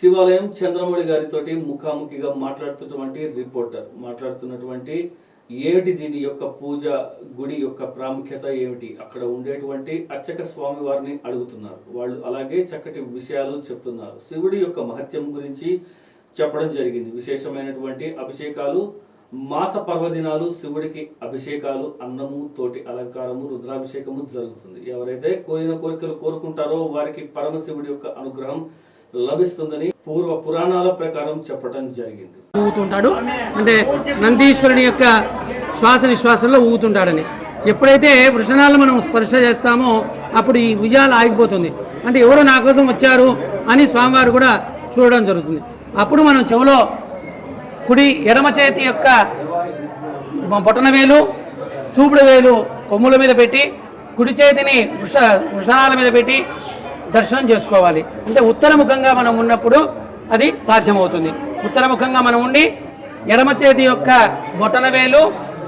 శివాలయం చంద్రమౌళి గారితోటి ముఖాముఖిగా మాట్లాడుతున్నటువంటి ఏమిటి దీని యొక్క పూజ గుడి యొక్క ప్రాముఖ్యత ఏమిటి, అక్కడ ఉండేటువంటి అర్చక స్వామి వారిని అడుగుతున్నారు. వాళ్ళు అలాగే చక్కటి విషయాలు చెప్తున్నారు. శివుడి యొక్క మహత్యం గురించి చెప్పడం జరిగింది. విశేషమైనటువంటి అభిషేకాలు, మాస పర్వదినాలు, శివుడికి అభిషేకాలు, అన్నము తోటి అలంకారము, రుద్రాభిషేకము జరుగుతుంది. ఎవరైతే కోరిన కోరికలు కోరుకుంటారో వారికి పరమశివుడి యొక్క అనుగ్రహం లభిస్తుందని పూర్వ పురాణాల ప్రకారం చెప్పడం జరిగింది. ఊగుతుంటాడు అంటే నందీశ్వరుని యొక్క శ్వాస నిశ్వాసంలో ఊగుతుంటాడని. ఎప్పుడైతే వృషణాలను మనం స్పర్శ చేస్తామో అప్పుడు ఈ ఉయ్యాల ఆగిపోతుంది. అంటే ఎవరో నా కోసం వచ్చారు అని స్వామివారు కూడా చూడడం జరుగుతుంది. అప్పుడు మనం చెవులో కుడి ఎడమ చేతి యొక్క బొటన వేలు, చూపుడు వేలు కొమ్ముల మీద పెట్టి కుడి చేతిని వృషణాల మీద పెట్టి దర్శనం చేసుకోవాలి. అంటే ఉత్తరముఖంగా మనం ఉన్నప్పుడు అది సాధ్యమవుతుంది. ఉత్తరముఖంగా మనం ఉండి ఎడమ చేతి యొక్క బొటన వేలు,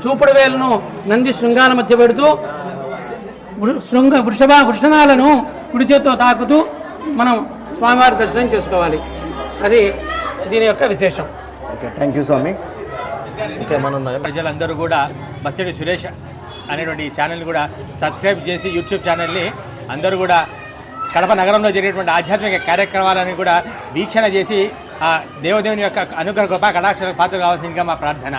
చూపుడు వేలును నంది శృంగాల మధ్య పెడుతూ వృషణాలను కుడి చేతితో తాకుతూ మనం స్వామివారి దర్శనం చేసుకోవాలి. అది దీని యొక్క విశేషం. ఓకే, థ్యాంక్ యూ స్వామి. ఇంకా మనం ప్రజలందరూ కూడా బచ్చడి సురేష్ అనేటువంటి ఛానల్ని కూడా సబ్స్క్రైబ్ చేసి యూట్యూబ్ ఛానల్ని అందరూ కూడా కడప నగరంలో జరిగేటువంటి ఆధ్యాత్మిక కార్యక్రమాలను కూడా వీక్షణ చేసి దేవదేవుని యొక్క అనుగ్రహ కృపా కటాక్ష పాత్ర కావాల్సిందిగా మా ప్రార్థన.